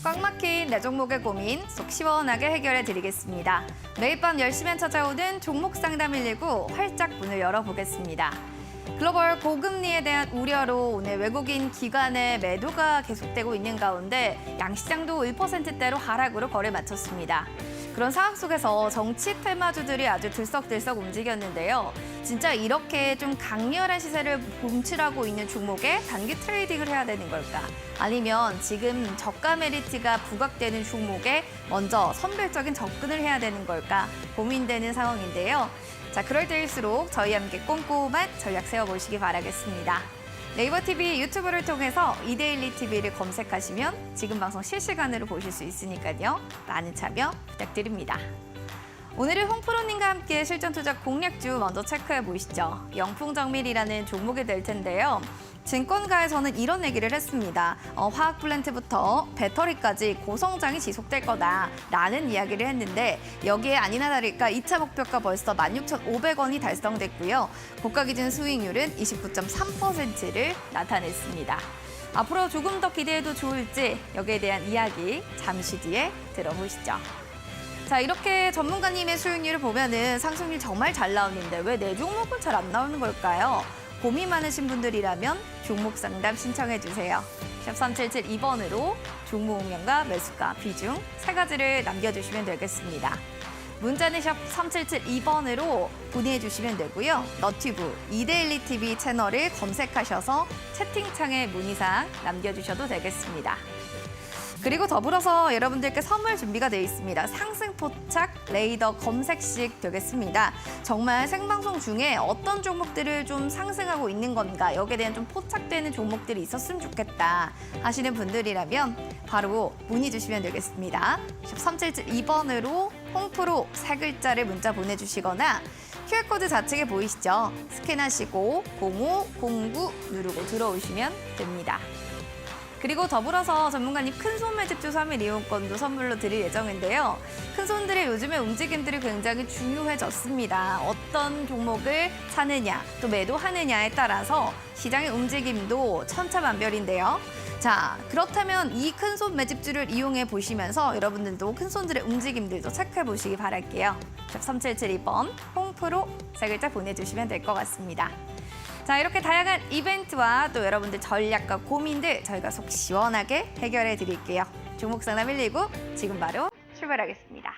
꽉 막힌 내 종목의 고민 속 시원하게 해결해 드리겠습니다. 매일 밤 10시면 찾아오는 종목 상담 119 활짝 문을 열어보겠습니다. 글로벌 고금리에 대한 우려로 오늘 외국인 기관의 매도가 계속되고 있는 가운데 양시장도 1%대로 하락으로 거래 마쳤습니다. 그런 상황 속에서 정치 테마주들이 아주 들썩들썩 움직였는데요. 진짜 이렇게 좀 강렬한 시세를 본출하고 있는 종목에 단기 트레이딩을 해야 되는 걸까? 아니면 지금 저가 메리트가 부각되는 종목에 먼저 선별적인 접근을 해야 되는 걸까? 고민되는 상황인데요. 자, 그럴 때일수록 저희와 함께 꼼꼼한 전략 세워보시기 바라겠습니다. 네이버 TV, 유튜브를 통해서 이데일리 TV를 검색하시면 지금 방송 실시간으로 보실 수 있으니까요. 많은 참여 부탁드립니다. 오늘은 홍프로님과 함께 실전 투자 공략주 먼저 체크해 보시죠. 영풍정밀이라는 종목이 될 텐데요. 증권가에서는 이런 얘기를 했습니다. 화학 플랜트부터 배터리까지 고성장이 지속될 거다라는 이야기를 했는데 여기에 아니나 다를까 2차 목표가 벌써 16,500원이 달성됐고요. 고가 기준 수익률은 29.3%를 나타냈습니다. 앞으로 조금 더 기대해도 좋을지 여기에 대한 이야기 잠시 뒤에 들어보시죠. 자, 이렇게 전문가님의 수익률을 보면은 상승률 정말 잘 나오는데 왜 내 종목은 잘 안 나오는 걸까요? 고민 많으신 분들이라면 종목 상담 신청해 주세요. 샵 3772번으로 종목명과 매수가, 비중 세 가지를 남겨주시면 되겠습니다. 문자는 샵 3772번으로 문의해 주시면 되고요. 너튜브 이데일리 TV 채널을 검색하셔서 채팅창에 문의사항 남겨주셔도 되겠습니다. 그리고 더불어서 여러분들께 선물 준비가 되어 있습니다. 상승 포착 레이더 검색식 되겠습니다. 정말 생방송 중에 어떤 종목들을 좀 상승하고 있는 건가 여기에 대한 좀 포착되는 종목들이 있었으면 좋겠다 하시는 분들이라면 바로 문의 주시면 되겠습니다. 샵 3772번으로 홍프로 세 글자를 문자 보내주시거나 QR코드 좌측에 보이시죠? 스캔하시고 0509 누르고 들어오시면 됩니다. 그리고 더불어서 전문가님 큰손 매집주 3일 이용권도 선물로 드릴 예정인데요. 큰손들의 요즘의 움직임들이 굉장히 중요해졌습니다. 어떤 종목을 사느냐, 또 매도하느냐에 따라서 시장의 움직임도 천차만별인데요. 자, 그렇다면 이 큰손 매집주를 이용해 보시면서 여러분들도 큰손들의 움직임들도 체크해 보시기 바랄게요. 3772번 홍프로 세 글자 보내주시면 될 것 같습니다. 자, 이렇게 다양한 이벤트와 또 여러분들 전략과 고민들 저희가 속 시원하게 해결해 드릴게요. 종목 상담 119 지금 바로 출발하겠습니다.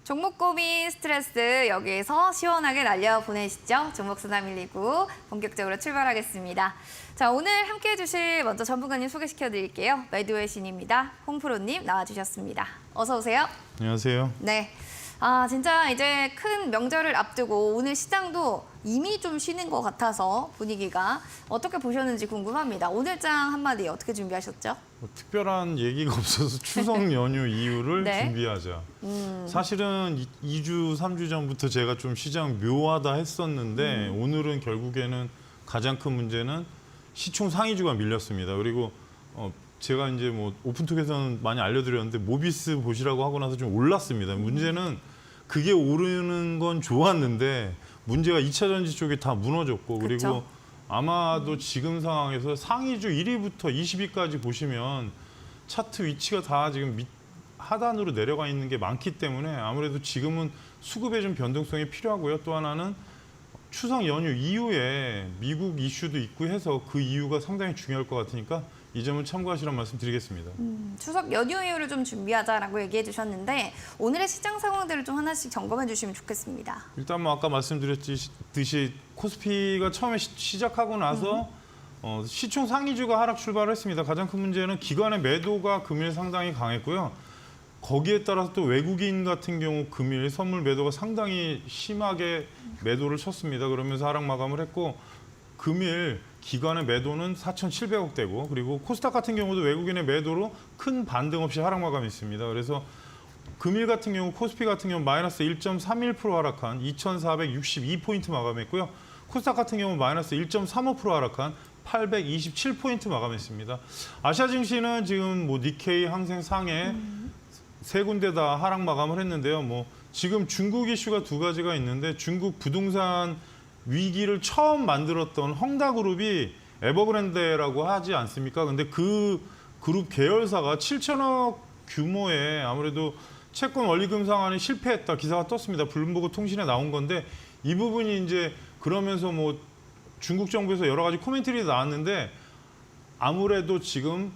종목 고민 스트레스 여기에서 시원하게 날려보내시죠. 종목 상담 119 본격적으로 출발하겠습니다. 자, 오늘 함께해 주실 먼저 전문가님 소개시켜드릴게요. 매도의 신입니다. 홍프로님 나와주셨습니다. 어서 오세요. 안녕하세요. 네. 진짜 이제 큰 명절을 앞두고 오늘 시장도 이미 좀 쉬는 것 같아서 분위기가 어떻게 보셨는지 궁금합니다. 오늘장 한마디 어떻게 준비하셨죠? 뭐 특별한 얘기가 없어서 추석 연휴 이후를 네. 준비하자. 사실은 2주, 3주 전부터 제가 좀 시장 묘하다 했었는데 오늘은 결국에는 가장 큰 문제는 시총 상위주가 밀렸습니다. 그리고 제가 이제 뭐 오픈톡에서는 많이 알려드렸는데 모비스 보시라고 하고 나서 좀 올랐습니다. 문제는 그게 오르는 건 좋았는데 문제가 2차 전지 쪽이 다 무너졌고 그리고 그쵸? 아마도 지금 상황에서 상위주 1위부터 20위까지 보시면 차트 위치가 다 지금 하단으로 내려가 있는 게 많기 때문에 아무래도 지금은 수급에 좀 변동성이 필요하고요. 또 하나는 추석 연휴 이후에 미국 이슈도 있고 해서 그 이유가 상당히 중요할 것 같으니까 이 점을 참고하시라는 말씀 드리겠습니다. 추석 연휴 이후를 좀 준비하자라고 얘기해 주셨는데 오늘의 시장 상황들을 좀 하나씩 점검해 주시면 좋겠습니다. 일단 뭐 아까 말씀드렸듯이 코스피가 처음에 시작하고 나서 시총 상위주가 하락 출발을 했습니다. 가장 큰 문제는 기관의 매도가 금일 상당히 강했고요. 거기에 따라서 또 외국인 같은 경우 금일 선물 매도가 상당히 심하게 매도를 쳤습니다. 그러면서 하락 마감을 했고 금일 기관의 매도는 4,700억대고 그리고 코스닥 같은 경우도 외국인의 매도로 큰 반등 없이 하락 마감했습니다. 그래서 금일 같은 경우 코스피 같은 경우 마이너스 1.31% 하락한 2,462포인트 마감했고요. 코스닥 같은 경우 마이너스 1.35% 하락한 827포인트 마감했습니다. 아시아 증시는 지금 뭐 니케이, 항생, 상해 세 군데 다 하락 마감을 했는데요. 뭐 지금 중국 이슈가 두 가지가 있는데 중국 부동산 위기를 처음 만들었던 헝다그룹이 에버그랜데라고 하지 않습니까? 근데 그 그룹 계열사가 7천억 규모의 아무래도 채권 원리금 상환이 실패했다 기사가 떴습니다. 블룸버그 통신에 나온 건데 이 부분이 이제 그러면서 뭐 중국 정부에서 여러 가지 코멘터리 나왔는데 아무래도 지금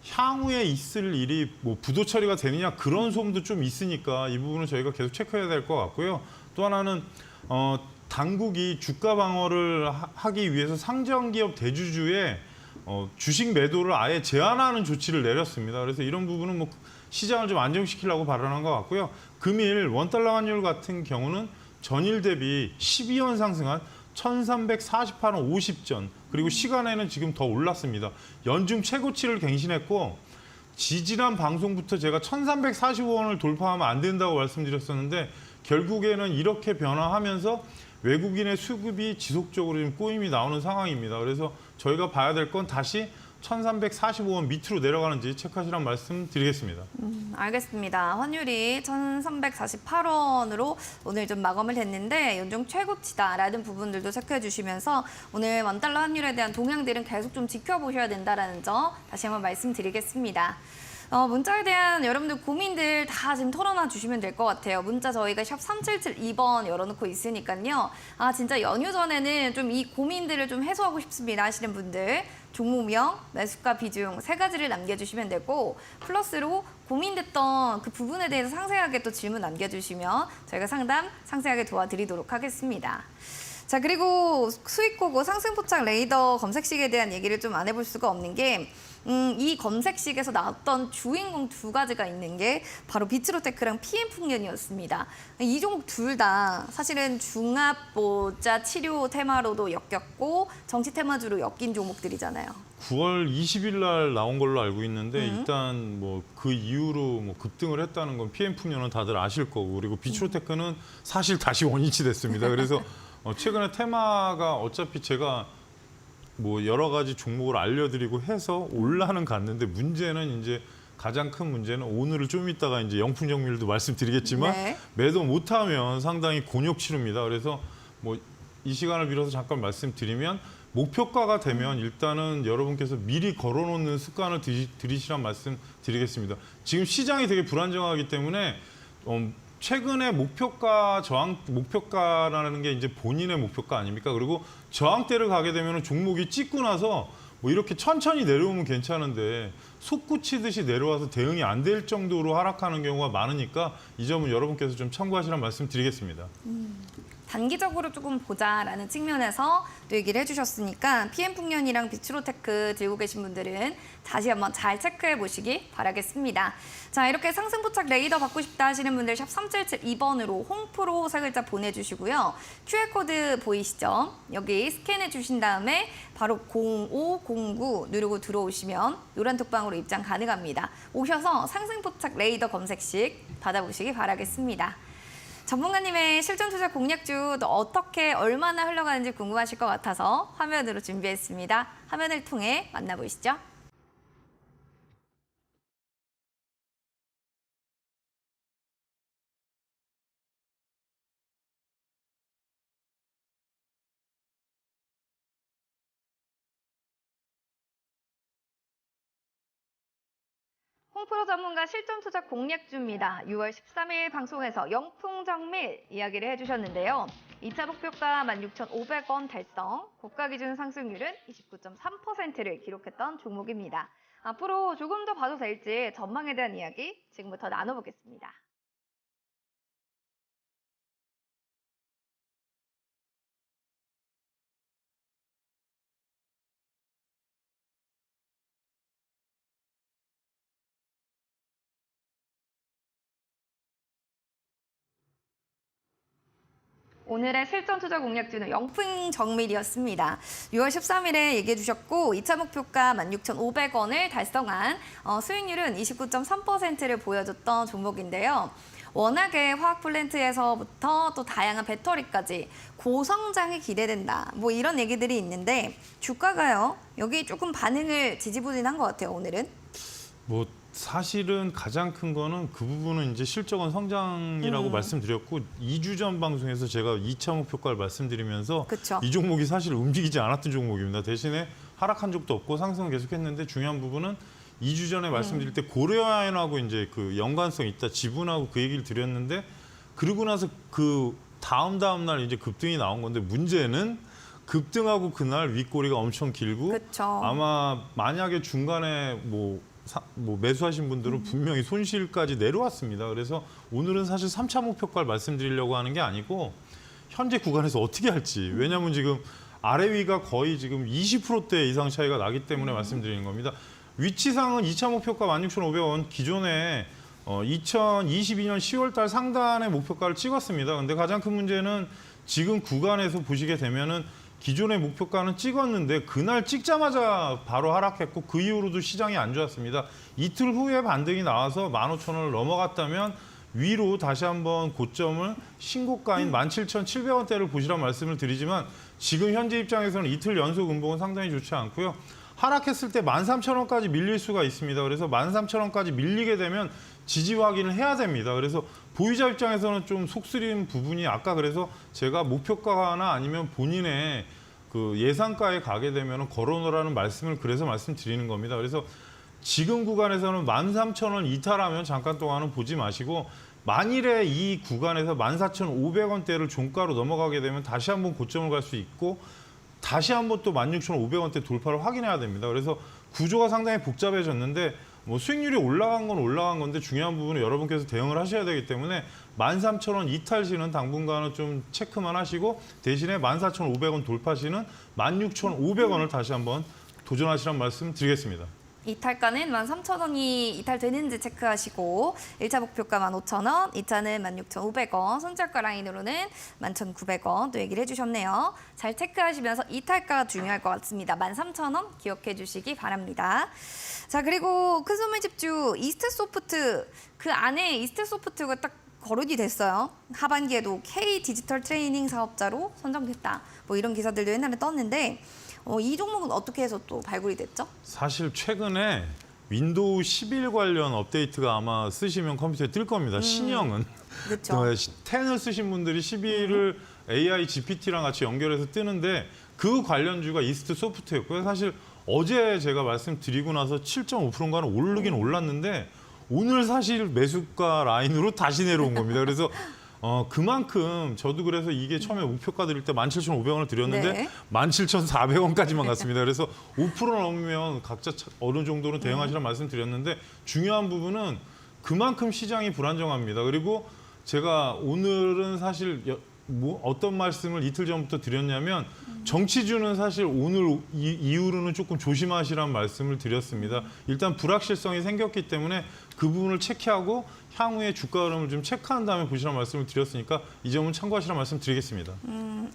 향후에 있을 일이 뭐 부도 처리가 되느냐 그런 소문도 좀 있으니까 이 부분은 저희가 계속 체크해야 될 것 같고요. 또 하나는 당국이 주가 방어를 하기 위해서 상장기업 대주주의 주식 매도를 아예 제한하는 조치를 내렸습니다. 그래서 이런 부분은 뭐 시장을 좀 안정시키려고 발언한 것 같고요. 금일 원달러 환율 같은 경우는 전일 대비 12원 상승한 1,348원 50전 그리고 시간에는 지금 더 올랐습니다. 연중 최고치를 갱신했고 지지난 방송부터 제가 1,345원을 돌파하면 안 된다고 말씀드렸었는데 결국에는 이렇게 변화하면서 외국인의 수급이 지속적으로 지금 꼬임이 나오는 상황입니다. 그래서 저희가 봐야 될 건 다시 1,345원 밑으로 내려가는지 체크하시라는 말씀 드리겠습니다. 알겠습니다. 환율이 1,348원으로 오늘 좀 마감을 했는데 연중 최고치다라는 부분들도 체크해 주시면서 오늘 원달러 환율에 대한 동향들은 계속 좀 지켜보셔야 된다는 점 다시 한번 말씀드리겠습니다. 문자에 대한 여러분들 고민들 다 지금 털어놔 주시면 될 것 같아요. 문자 저희가 샵 3772번 열어놓고 있으니까요. 진짜 연휴 전에는 좀 이 고민들을 좀 해소하고 싶습니다 하시는 분들 종목명, 매수가 비중 세 가지를 남겨주시면 되고 플러스로 고민됐던 그 부분에 대해서 상세하게 또 질문 남겨주시면 저희가 상담 상세하게 도와드리도록 하겠습니다. 자, 그리고 수익고고 상승포착 레이더 검색식에 대한 얘기를 좀 안 해볼 수가 없는 게 이 검색식에서 나왔던 주인공 두 가지가 있는 게 바로 비트로테크랑 PM풍년이었습니다. 이 종목 둘 다 사실은 중합보자 치료 테마로도 엮였고 정치 테마주로 엮인 종목들이잖아요. 9월 20일 날 나온 걸로 알고 있는데 일단 뭐 그 이후로 뭐 급등을 했다는 건 PM풍년은 다들 아실 거고 그리고 비트로테크는 사실 다시 원위치 됐습니다. 그래서 최근에 테마가 어차피 제가 뭐 여러 가지 종목을 알려드리고 해서 올라는 갔는데 문제는 이제 가장 큰 문제는 오늘을 좀 이따가 이제 영풍정밀도 말씀드리겠지만 네. 매도 못하면 상당히 곤욕 치릅니다. 그래서 뭐 이 시간을 빌어서 잠깐 말씀드리면 목표가가 되면 일단은 여러분께서 미리 걸어놓는 습관을 들이시란 말씀 드리겠습니다. 지금 시장이 되게 불안정하기 때문에 최근에 목표가라는 게 이제 본인의 목표가 아닙니까? 그리고 저항대를 가게 되면 종목이 찍고 나서 뭐 이렇게 천천히 내려오면 괜찮은데 솟구치듯이 내려와서 대응이 안 될 정도로 하락하는 경우가 많으니까 이 점은 여러분께서 좀 참고하시라는 말씀 드리겠습니다. 단기적으로 조금 보자라는 측면에서 또 얘기를 해주셨으니까 PM풍년이랑 비츠로테크 들고 계신 분들은 다시 한번 잘 체크해 보시기 바라겠습니다. 자, 이렇게 상승부착 레이더 받고 싶다 하시는 분들 샵 3772번으로 홈프로 세 글자 보내주시고요. QR코드 보이시죠? 여기 스캔해 주신 다음에 바로 0509 누르고 들어오시면 노란 톡방으로 입장 가능합니다. 오셔서 상승부착 레이더 검색식 받아보시기 바라겠습니다. 전문가님의 실전 투자 공략주 또 어떻게 얼마나 흘러가는지 궁금하실 것 같아서 화면으로 준비했습니다. 화면을 통해 만나보시죠. 홍프로 전문가 실전 투자 공략주입니다. 6월 13일 방송에서 영풍정밀 이야기를 해주셨는데요. 2차 목표가 16,500원 달성, 고가 기준 상승률은 29.3%를 기록했던 종목입니다. 앞으로 조금 더 봐도 될지 전망에 대한 이야기 지금부터 나눠보겠습니다. 오늘의 실전 투자 공략주는 영풍정밀이었습니다. 6월 13일에 얘기해 주셨고 2차 목표가 16,500원을 달성한 수익률은 29.3%를 보여줬던 종목인데요. 워낙에 화학 플랜트에서부터 또 다양한 배터리까지 고성장이 기대된다. 뭐 이런 얘기들이 있는데 주가가요. 여기 조금 반응을 지지부진한 것 같아요. 오늘은. 뭐 사실은 가장 큰 거는 그 부분은 이제 실적은 성장이라고 말씀드렸고 2주 전 방송에서 제가 2차 목표가를 말씀드리면서 그쵸. 이 종목이 사실 움직이지 않았던 종목입니다. 대신에 하락한 적도 없고 상승을 계속했는데 중요한 부분은 2주 전에 말씀드릴 때 고려아연하고 이제 그 연관성이 있다, 지분하고 그 얘기를 드렸는데 그러고 나서 그 다음 날 이제 급등이 나온 건데 문제는 급등하고 그날 윗꼬리가 엄청 길고 그쵸. 아마 만약에 중간에 뭐 매수하신 분들은 분명히 손실까지 내려왔습니다. 그래서 오늘은 사실 3차 목표가를 말씀드리려고 하는 게 아니고 현재 구간에서 어떻게 할지. 왜냐하면 지금 아래 위가 거의 지금 20%대 이상 차이가 나기 때문에 말씀드리는 겁니다. 위치상은 2차 목표가 16,500원 기존에 2022년 10월 달 상단의 목표가를 찍었습니다. 근데 가장 큰 문제는 지금 구간에서 보시게 되면은 기존의 목표가는 찍었는데 그날 찍자마자 바로 하락했고 그 이후로도 시장이 안 좋았습니다. 이틀 후에 반등이 나와서 15,000원을 넘어갔다면 위로 다시 한번 고점을 신고가인 17,700원대를 보시라는 말씀을 드리지만 지금 현재 입장에서는 이틀 연속 음봉은 상당히 좋지 않고요. 하락했을 때 13,000원까지 밀릴 수가 있습니다. 그래서 13,000원까지 밀리게 되면 지지 확인을 해야 됩니다. 그래서 보유자 입장에서는 좀 속쓰린 부분이 아까 그래서 제가 목표가나 아니면 본인의 그 예상가에 가게 되면 걸어놓으라는 말씀을 그래서 말씀드리는 겁니다. 그래서 지금 구간에서는 13,000원 이탈하면 잠깐 동안은 보지 마시고 만일에 이 구간에서 14,500원대를 종가로 넘어가게 되면 다시 한번 고점을 갈 수 있고 다시 한번 또 16,500원대 돌파를 확인해야 됩니다. 그래서 구조가 상당히 복잡해졌는데 뭐 수익률이 올라간 건 올라간 건데 중요한 부분은 여러분께서 대응을 하셔야 되기 때문에 13,000원 이탈 시는 당분간은 좀 체크만 하시고 대신에 14,500원 돌파 시는 16,500원을 다시 한번 도전하시라는 말씀 드리겠습니다. 이탈가는 13,000원이 이탈되는지 체크하시고 1차 목표가 15,000원, 2차는 16,500원, 손절가 라인으로는 11,900원 또 얘기를 해주셨네요. 잘 체크하시면서 이탈가가 중요할 것 같습니다. 13,000원 기억해 주시기 바랍니다. 자, 그리고 큰 선물 집주 이스트소프트 그 안에 이스트소프트가 딱 거론이 됐어요. 하반기에도 K 디지털 트레이닝 사업자로 선정됐다. 뭐 이런 기사들도 옛날에 떴는데 이 종목은 어떻게 해서 또 발굴이 됐죠? 사실 최근에 윈도우 11 관련 업데이트가 아마 쓰시면 컴퓨터에 뜰 겁니다. 신형은. 그렇죠. 10을 쓰신 분들이 11을 AI GPT랑 같이 연결해서 뜨는데 그 관련주가 이스트 소프트였고요. 사실 어제 제가 말씀드리고 나서 7.5%인가는 오르긴 올랐는데 오늘 사실 매수가 라인으로 다시 내려온 겁니다. 그래서 그만큼 저도 그래서 이게 처음에 목표가 드릴 때 17,500원을 드렸는데 네. 17,400원까지만 갔습니다. 그래서 5% 넘으면 각자 어느 정도는 대응하시라는 말씀 드렸는데 중요한 부분은 그만큼 시장이 불안정합니다. 그리고 제가 오늘은 사실 어떤 말씀을 이틀 전부터 드렸냐면 정치주는 사실 오늘 이후로는 조금 조심하시라는 말씀을 드렸습니다. 일단 불확실성이 생겼기 때문에 그 부분을 체크하고 향후에 주가 흐름을 좀 체크한 다음에 보시라는 말씀을 드렸으니까 이 점은 참고하시라는 말씀 드리겠습니다.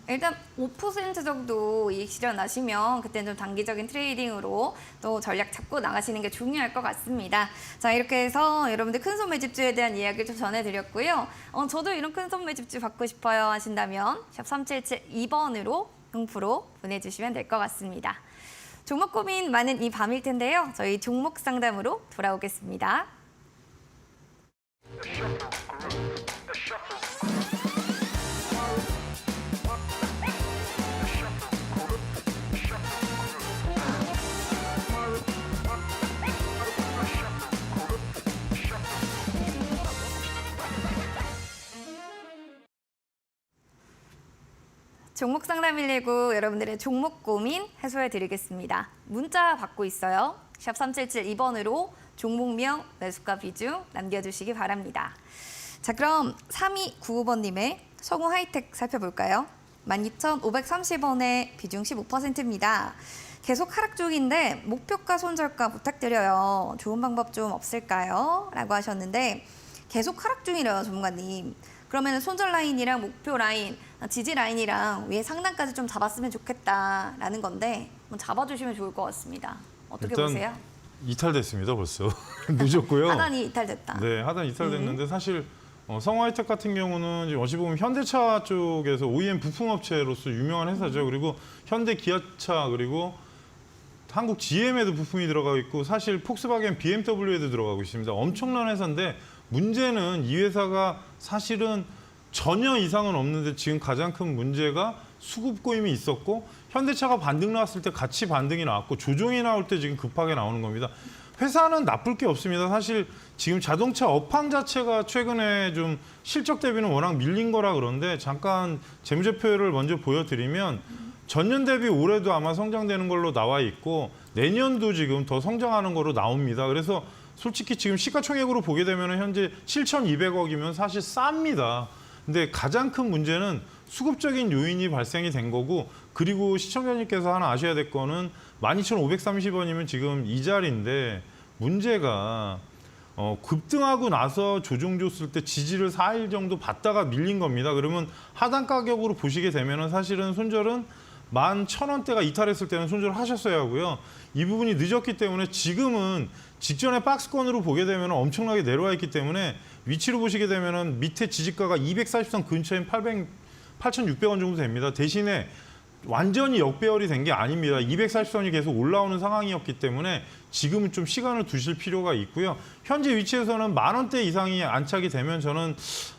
일단 5% 정도 이익 실현하시면 그때는 좀 단기적인 트레이딩으로 또 전략 잡고 나가시는 게 중요할 것 같습니다. 자, 이렇게 해서 여러분들 큰손 매집주에 대한 이야기를 좀 전해드렸고요. 저도 이런 큰손 매집주 받고 싶어요 하신다면 샵 3772번으로 응프로 보내주시면 될 것 같습니다. 종목 고민 많은 이 밤일 텐데요. 저희 종목 상담으로 돌아오겠습니다. 종목 상담 119 여러분들의 종목 고민 해소해 드리겠습니다. 문자 받고 있어요. 샵 3772번으로 종목명, 매수가 비중 남겨주시기 바랍니다. 자, 그럼 3295번님의 성우 하이텍 살펴볼까요? 12,530원에 비중 15%입니다. 계속 하락 중인데 목표가 손절가 부탁드려요. 좋은 방법 좀 없을까요? 라고 하셨는데 계속 하락 중이래요, 전문가님. 그러면 손절 라인이랑 목표 라인, 지지 라인이랑 위에 상단까지 좀 잡았으면 좋겠다라는 건데 한번 잡아주시면 좋을 것 같습니다. 어떻게 일단 보세요? 이탈됐습니다, 벌써. 늦었고요. 하단이 이탈됐다. 네, 하단 이탈됐는데 사실 성우 하이텍 같은 경우는 지금 어찌 보면 현대차 쪽에서 OEM 부품업체로서 유명한 회사죠. 그리고 현대 기아차 그리고 한국 GM에도 부품이 들어가고 있고 사실 폭스바겐 BMW에도 들어가고 있습니다. 엄청난 회사인데 문제는 이 회사가 사실은 전혀 이상은 없는데 지금 가장 큰 문제가 수급 고임이 있었고 현대차가 반등 나왔을 때 같이 반등이 나왔고 조정이 나올 때 지금 급하게 나오는 겁니다. 회사는 나쁠 게 없습니다. 사실 지금 자동차 업황 자체가 최근에 좀 실적 대비는 워낙 밀린 거라 그런데 잠깐 재무제표를 먼저 보여드리면 전년 대비 올해도 아마 성장되는 걸로 나와 있고 내년도 지금 더 성장하는 거로 나옵니다. 그래서 솔직히 지금 시가총액으로 보게 되면 현재 7,200억이면 사실 쌉니다. 근데 가장 큰 문제는 수급적인 요인이 발생이 된 거고 그리고 시청자님께서 하나 아셔야 될 거는 12,530원이면 지금 이 자리인데 문제가 급등하고 나서 조정 줬을 때 지지를 4일 정도 받다가 밀린 겁니다. 그러면 하단 가격으로 보시게 되면 사실은 손절은 11,000원대가 이탈했을 때는 손절을 하셨어야 하고요. 이 부분이 늦었기 때문에 지금은 직전에 박스권으로 보게 되면 엄청나게 내려와 있기 때문에 위치로 보시게 되면 밑에 지지가가 240선 근처인 8,600원 정도 됩니다. 대신에 완전히 역배열이 된 게 아닙니다. 240선이 계속 올라오는 상황이었기 때문에 지금은 좀 시간을 두실 필요가 있고요. 현재 위치에서는 10,000원대 이상이 안착이 되면 저는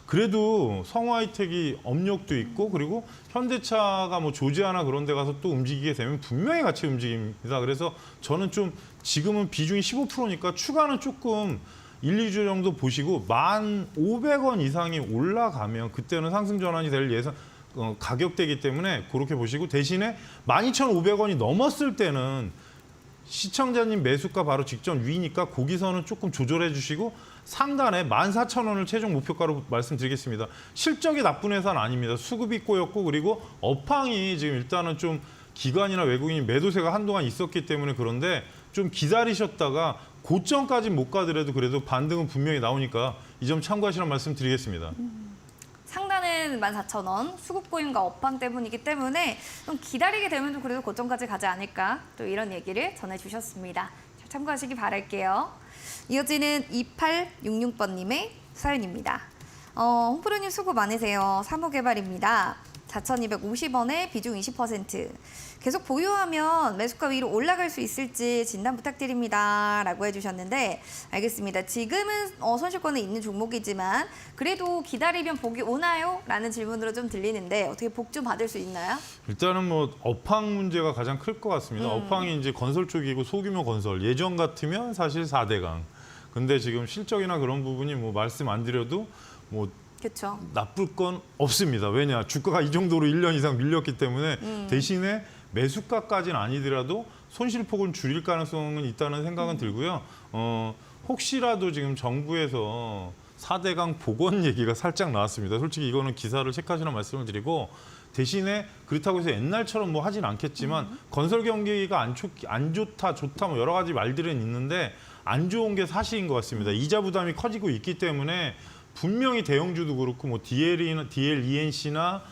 그래도 성우 하이텍이 업력도 있고 그리고 현대차가 뭐 조지아나 그런 데 가서 또 움직이게 되면 분명히 같이 움직입니다. 그래서 저는 좀 지금은 비중이 15%니까 추가는 조금 1, 2주 정도 보시고 1,500원 이상이 올라가면 그때는 상승 전환이 될 예상 가격대이기 때문에 그렇게 보시고 대신에 12,500원이 넘었을 때는 시청자님 매수가 바로 직전 위니까 거기서는 조금 조절해 주시고 상단에 14,000원을 최종 목표가로 말씀드리겠습니다. 실적이 나쁜 회사는 아닙니다. 수급이 꼬였고 그리고 업황이 지금 일단은 좀 기관이나 외국인 매도세가 한동안 있었기 때문에 그런데 좀 기다리셨다가 고점까지 못 가더라도 그래도 반등은 분명히 나오니까 이 점 참고하시라는 말씀 드리겠습니다. 상단은 14,000원, 수급 고임과 업황 때문이기 때문에 좀 기다리게 되면 좀 그래도 고점까지 가지 않을까 또 이런 얘기를 전해주셨습니다. 잘 참고하시기 바랄게요. 이어지는 2866번님의 사연입니다. 홍프로님 수고 많으세요. 사무개발입니다. 4,250원에 비중 20%. 계속 보유하면 매수가 위로 올라갈 수 있을지 진단 부탁드립니다. 라고 해주셨는데 알겠습니다. 지금은 손실권에 있는 종목이지만 그래도 기다리면 복이 오나요? 라는 질문으로 좀 들리는데 어떻게 복 좀 받을 수 있나요? 일단은 뭐 업황 문제가 가장 클 것 같습니다. 업황이 이제 건설 쪽이고 소규모 건설. 예전 같으면 사실 4대강. 근데 지금 실적이나 그런 부분이 뭐 말씀 안 드려도 뭐 그렇죠. 나쁠 건 없습니다. 왜냐? 주가가 이 정도로 1년 이상 밀렸기 때문에 대신에 매수가까지는 아니더라도 손실폭은 줄일 가능성은 있다는 생각은 들고요. 혹시라도 지금 정부에서 4대강 복원 얘기가 살짝 나왔습니다. 솔직히 이거는 기사를 체크하시라는 말씀을 드리고 대신에 그렇다고 해서 옛날처럼 뭐 하진 않겠지만 건설 경기가 안 좋다 좋다 뭐 여러 가지 말들은 있는데 안 좋은 게 사실인 것 같습니다. 이자 부담이 커지고 있기 때문에 분명히 대형주도 그렇고 뭐 DLENC나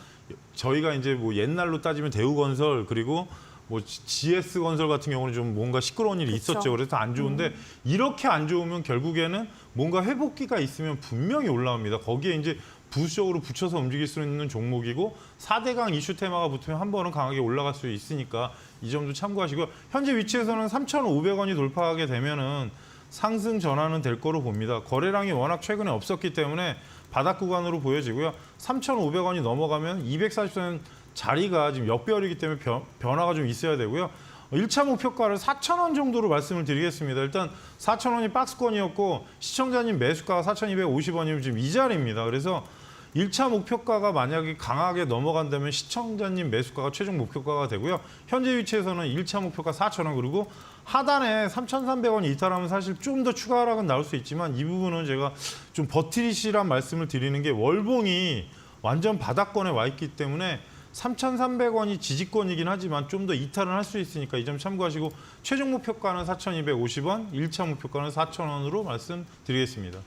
저희가 이제 뭐 옛날로 따지면 대우건설 그리고 뭐 GS건설 같은 경우는 좀 뭔가 시끄러운 일이 그쵸. 있었죠. 그래서 안 좋은데 이렇게 안 좋으면 결국에는 뭔가 회복기가 있으면 분명히 올라옵니다. 거기에 이제 부수적으로 붙여서 움직일 수 있는 종목이고 4대강 이슈 테마가 붙으면 한 번은 강하게 올라갈 수 있으니까 이 점도 참고하시고요. 현재 위치에서는 3,500원이 돌파하게 되면은 상승 전환은 될 거로 봅니다. 거래량이 워낙 최근에 없었기 때문에 바닥 구간으로 보여지고요. 3,500원이 넘어가면 240선 자리가 지금 역배열이기 때문에 변화가 좀 있어야 되고요. 1차 목표가를 4,000원 정도로 말씀을 드리겠습니다. 일단 4,000원이 박스권이었고 시청자님 매수가가 4,250원이면 지금 이 자리입니다. 그래서 1차 목표가가 만약에 강하게 넘어간다면 시청자님 매수가가 최종 목표가가 되고요. 현재 위치에서는 1차 목표가 4,000원 그리고 하단에 3,300원이 이탈하면 사실 좀 더 추가 하락은 나올 수 있지만 이 부분은 제가 좀 버티시란 말씀을 드리는 게 월봉이 완전 바닥권에 와 있기 때문에 3,300원이 지지권이긴 하지만 좀 더 이탈은 할 수 있으니까 이 점 참고하시고 최종 목표가는 4,250원, 1차 목표가는 4,000원으로 말씀드리겠습니다.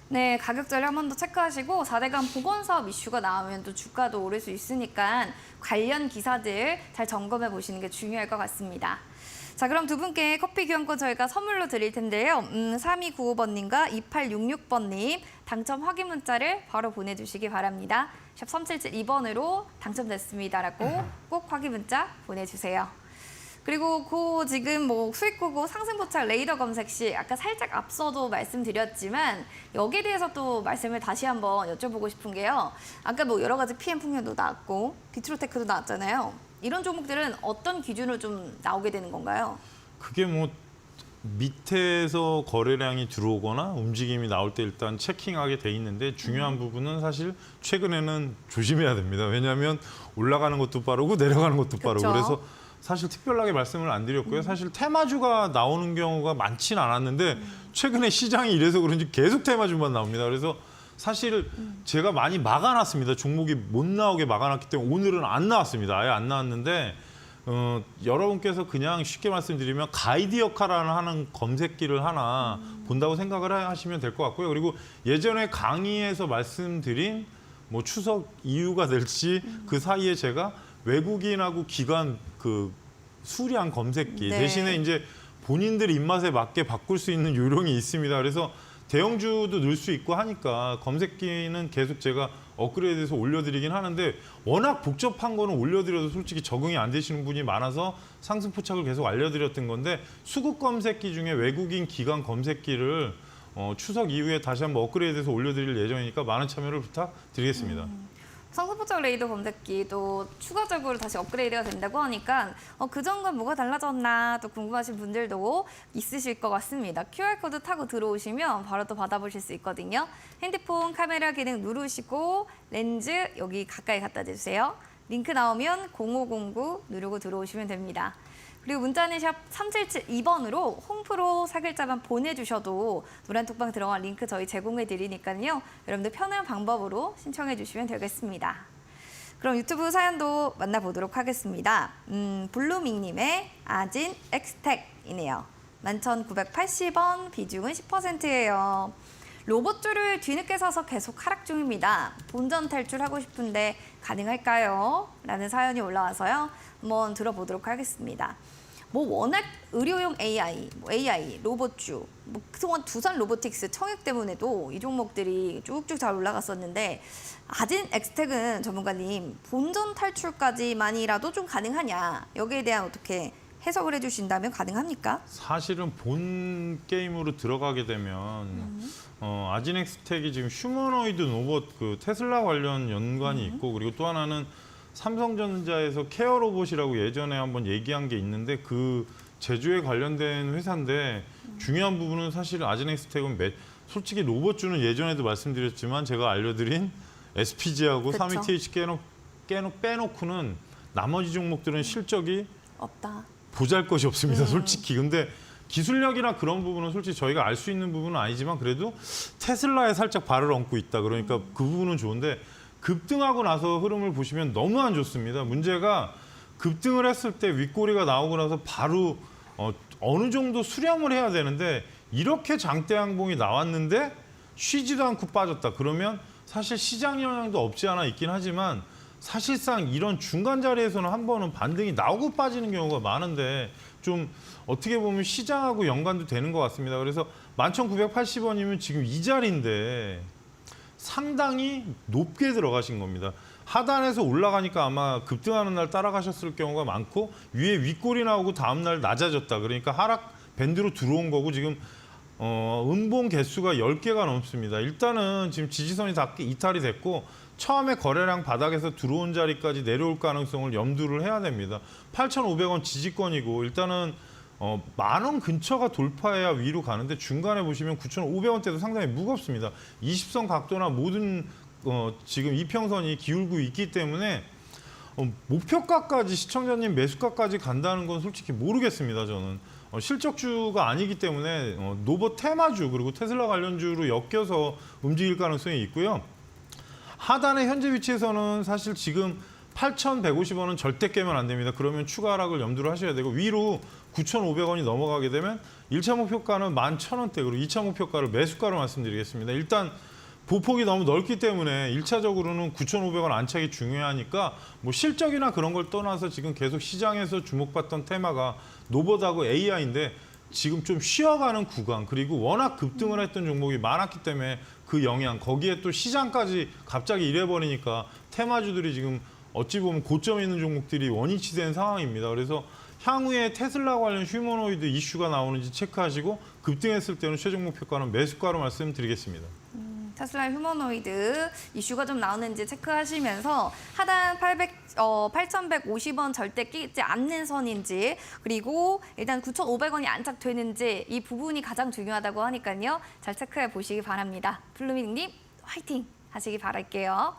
네, 가격 전략 한 번 더 체크하시고 4대강 보건사업 이슈가 나오면 또 주가도 오를 수 있으니까 관련 기사들 잘 점검해 보시는 게 중요할 것 같습니다. 자, 그럼 두 분께 커피 교환권 저희가 선물로 드릴 텐데요. 3295번님과 2866번님 당첨 확인 문자를 바로 보내주시기 바랍니다. 샵 3772번으로 당첨됐습니다라고 꼭 확인 문자 보내주세요. 그리고 지금 뭐 수익고고 상승포착 레이더 검색 시 아까 살짝 앞서도 말씀드렸지만 여기에 대해서 또 말씀을 다시 한번 여쭤보고 싶은 게요. 아까 뭐 여러 가지 PM 풍년도 나왔고 비트로테크도 나왔잖아요. 이런 종목들은 어떤 기준으로 좀 나오게 되는 건가요? 그게 뭐 밑에서 거래량이 들어오거나 움직임이 나올 때 일단 체킹하게 돼 있는데 중요한 부분은 사실 최근에는 조심해야 됩니다. 왜냐하면 올라가는 것도 빠르고 내려가는 것도 빠르고 그쵸. 그래서 사실 특별하게 말씀을 안 드렸고요. 사실 테마주가 나오는 경우가 많지는 않았는데 최근에 시장이 이래서 그런지 계속 테마주만 나옵니다. 그래서 사실 제가 많이 막아놨습니다. 종목이 못 나오게 막아놨기 때문에 오늘은 안 나왔습니다. 아예 안 나왔는데 여러분께서 그냥 쉽게 말씀드리면 가이드 역할을 하는 검색기를 하나 본다고 생각을 하시면 될 것 같고요. 그리고 예전에 강의에서 말씀드린 뭐 추석 이유가 될지 그 사이에 제가 외국인하고 기관 그 수량 검색기 네. 대신에 이제 본인들 입맛에 맞게 바꿀 수 있는 요령이 있습니다. 그래서 대형주도 넣을 수 있고 하니까 검색기는 계속 제가 업그레이드해서 올려드리긴 하는데 워낙 복잡한 거는 올려드려도 솔직히 적응이 안 되시는 분이 많아서 상승 포착을 계속 알려드렸던 건데 수급 검색기 중에 외국인 기관 검색기를 추석 이후에 다시 한번 업그레이드해서 올려드릴 예정이니까 많은 참여를 부탁드리겠습니다. 상승포착 레이더 검색기도 추가적으로 다시 업그레이드가 된다고 하니까 그전과 뭐가 달라졌나 또 궁금하신 분들도 있으실 것 같습니다. QR코드 타고 들어오시면 바로 또 받아보실 수 있거든요. 핸드폰 카메라 기능 누르시고 렌즈 여기 가까이 갖다 대주세요. 링크 나오면 0509 누르고 들어오시면 됩니다. 그리고 문자는 샵 3772번으로 홈프로 사글자만 보내주셔도 노란톡방 들어간 링크 저희 제공해 드리니까요. 여러분들 편한 방법으로 신청해 주시면 되겠습니다. 그럼 유튜브 사연도 만나보도록 하겠습니다. 블루밍님의 아진 엑스텍이네요. 11,980원, 비중은 10%예요. 로봇줄을 뒤늦게 사서 계속 하락 중입니다. 본전 탈출하고 싶은데 가능할까요? 라는 사연이 올라와서요. 한번 들어보도록 하겠습니다. 뭐 워낙 의료용 AI, 로봇주, 뭐 그동안 두산 로보틱스 청약 때문에도 이 종목들이 쭉쭉 잘 올라갔었는데 아진 엑스텍은 전문가님 본전 탈출까지만이라도 좀 가능하냐? 여기에 대한 어떻게 해석을 해주신다면 가능합니까? 사실은 본 게임으로 들어가게 되면 아진엑스텍이 지금 휴머노이드 로봇 그 테슬라 관련 연관이 있고 그리고 또 하나는 삼성전자에서 케어 로봇이라고 예전에 한번 얘기한 게 있는데 그 제조에 관련된 회사인데 중요한 부분은 사실 아진엑스텍은 솔직히 로봇주는 예전에도 말씀드렸지만 제가 알려드린 SPG하고 그쵸. 32TH 빼놓고는 나머지 종목들은 실적이 없다. 보잘것이 없습니다. 솔직히. 근데 기술력이나 그런 부분은 솔직히 저희가 알 수 있는 부분은 아니지만 그래도 테슬라에 살짝 발을 얹고 있다. 그러니까 그 부분은 좋은데 급등하고 나서 흐름을 보시면 너무 안 좋습니다. 문제가 급등을 했을 때 윗꼬리가 나오고 나서 바로 어느 정도 수렴을 해야 되는데 이렇게 장대 양봉이 나왔는데 쉬지도 않고 빠졌다. 그러면 사실 시장 영향도 없지 않아 있긴 하지만 사실상 이런 중간 자리에서는 한 번은 반등이 나오고 빠지는 경우가 많은데 좀 어떻게 보면 시장하고 연관도 되는 것 같습니다. 그래서 11,980원이면 지금 이 자리인데 상당히 높게 들어가신 겁니다. 하단에서 올라가니까 아마 급등하는 날 따라가셨을 경우가 많고 위에 윗골이 나오고 다음 날 낮아졌다. 그러니까 하락 밴드로 들어온 거고 지금 음봉 개수가 10개가 넘습니다. 일단은 지금 지지선이 다 이탈이 됐고 처음에 거래량 바닥에서 들어온 자리까지 내려올 가능성을 염두를 해야 됩니다. 8,500원 지지권이고 일단은 10,000원 근처가 돌파해야 위로 가는데 중간에 보시면 9,500원대도 상당히 무겁습니다. 20선 각도나 모든 지금 이평선이 기울고 있기 때문에 목표가까지 시청자님 매수가까지 간다는 건 솔직히 모르겠습니다. 저는 실적주가 아니기 때문에 노버 테마주 그리고 테슬라 관련주로 엮여서 움직일 가능성이 있고요. 하단의 현재 위치에서는 사실 지금 8,150원은 절대 깨면 안 됩니다. 그러면 추가 하락을 염두를 하셔야 되고 위로 9,500원이 넘어가게 되면 1차 목표가는 11,000원대 그리고 2차 목표가를 매수가로 말씀드리겠습니다. 일단 보폭이 너무 넓기 때문에 1차적으로는 9,500원 안착이 중요하니까 뭐 실적이나 그런 걸 떠나서 지금 계속 시장에서 주목받던 테마가 노버드하고 AI인데 지금 좀 쉬어가는 구간 그리고 워낙 급등을 했던 종목이 많았기 때문에 그 영향 거기에 또 시장까지 갑자기 이래버리니까 테마주들이 지금 어찌 보면 고점에 있는 종목들이 원위치 된 상황입니다. 그래서 향후에 테슬라 관련 휴머노이드 이슈가 나오는지 체크하시고 급등했을 때는 최종 목표가는 매수가로 말씀드리겠습니다. 테슬라 휴머노이드 이슈가 좀 나오는지 체크하시면서 하단 8,150원 절대 끼지 않는 선인지 그리고 일단 9,500원이 안착되는지 이 부분이 가장 중요하다고 하니까요. 잘 체크해 보시기 바랍니다. 블루밍님 화이팅 하시기 바랄게요.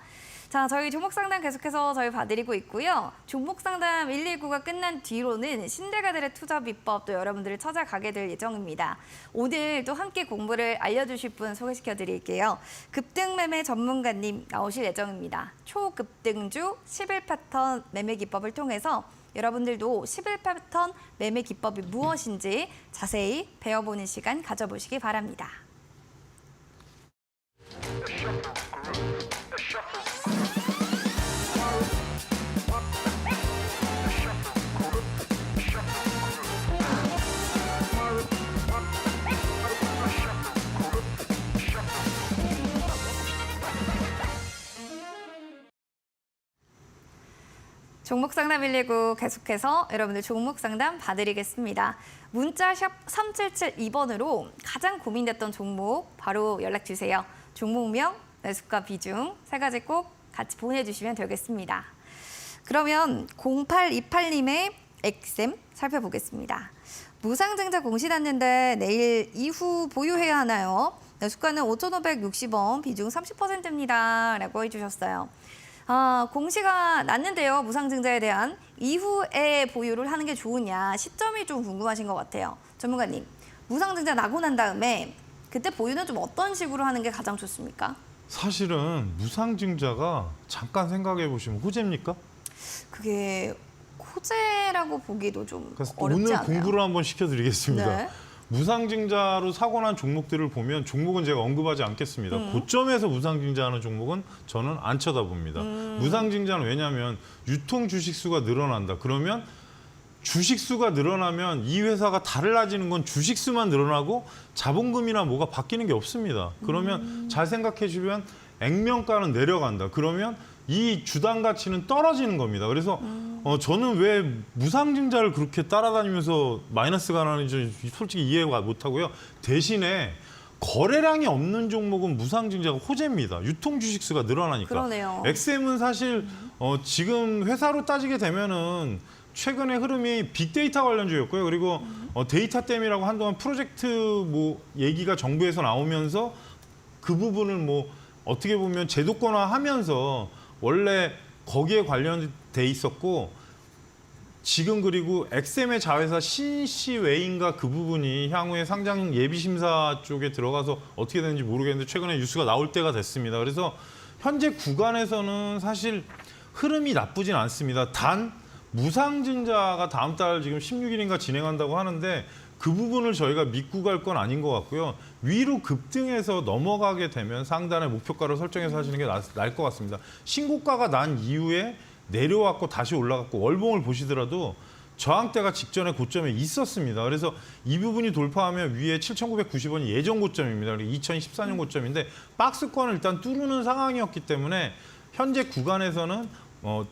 자, 저희 종목 상담 계속해서 저희 봐드리고 있고요. 종목 상담 119가 끝난 뒤로는 신대가들의 투자 비법 또 여러분들을 찾아가게 될 예정입니다. 오늘 또 함께 공부를 알려주실 분 소개시켜 드릴게요. 급등 매매 전문가님 나오실 예정입니다. 초급등주 11패턴 매매 기법을 통해서 여러분들도 11패턴 매매 기법이 무엇인지 자세히 배워보는 시간 가져보시기 바랍니다. 종목 상담 119 계속해서 여러분들 종목 상담 봐드리겠습니다. 문자 샵 3772번으로 가장 고민됐던 종목 바로 연락 주세요. 종목명, 매수가 비중 세 가지 꼭 같이 보내주시면 되겠습니다. 그러면 0828님의 엑셈 살펴보겠습니다. 무상증자 공시났는데 내일 이후 보유해야 하나요? 매수가는 5,560원, 비중 30%입니다. 라고 해주셨어요. 공시가 났는데요. 무상증자에 대한 이후에 보유를 하는 게 좋으냐 시점이 좀 궁금하신 것 같아요. 전문가님, 무상증자 나고 난 다음에 그때 보유는 좀 어떤 식으로 하는 게 가장 좋습니까? 사실은 무상증자가 잠깐 생각해 보시면 호재입니까? 그게 호재라고 보기도 좀 그래서 어렵지 오늘 않나요? 공부를 한번 시켜드리겠습니다. 네. 무상증자로 사고 난 종목들을 보면 종목은 제가 언급하지 않겠습니다. 고점에서 무상증자하는 종목은 저는 안 쳐다봅니다. 무상증자는 왜냐하면 유통 주식수가 늘어난다. 그러면 주식수가 늘어나면 이 회사가 달라지는 건 주식수만 늘어나고 자본금이나 뭐가 바뀌는 게 없습니다. 그러면 잘 생각해 주면 액면가는 내려간다. 그러면 이 주당 가치는 떨어지는 겁니다. 그래서 저는 왜 무상증자를 그렇게 따라다니면서 마이너스가 나는지 솔직히 이해가 못하고요. 대신에 거래량이 없는 종목은 무상증자가 호재입니다. 유통 주식수가 늘어나니까. 그러네요. 엑셈은 사실 지금 회사로 따지게 되면은 최근의 흐름이 빅데이터 관련주였고요. 그리고 데이터 댐이라고 한동안 프로젝트 뭐 얘기가 정부에서 나오면서 그 부분을 뭐 어떻게 보면 제도권화하면서 원래 거기에 관련돼 있었고 지금 그리고 엑셈의 자회사 신시웨이인가 그 부분이 향후에 상장 예비심사 쪽에 들어가서 어떻게 되는지 모르겠는데 최근에 뉴스가 나올 때가 됐습니다. 그래서 현재 구간에서는 사실 흐름이 나쁘진 않습니다. 단 무상증자가 다음 달 지금 16일인가 진행한다고 하는데 그 부분을 저희가 믿고 갈 건 아닌 것 같고요. 위로 급등해서 넘어가게 되면 상단의 목표가를 설정해서 하시는 게 나을 것 같습니다. 신고가가 난 이후에 내려왔고 다시 올라갔고 월봉을 보시더라도 저항대가 직전에 고점에 있었습니다. 그래서 이 부분이 돌파하면 위에 7,990원이 예전 고점입니다. 그리고 2014년 고점인데 박스권을 일단 뚫는 상황이었기 때문에 현재 구간에서는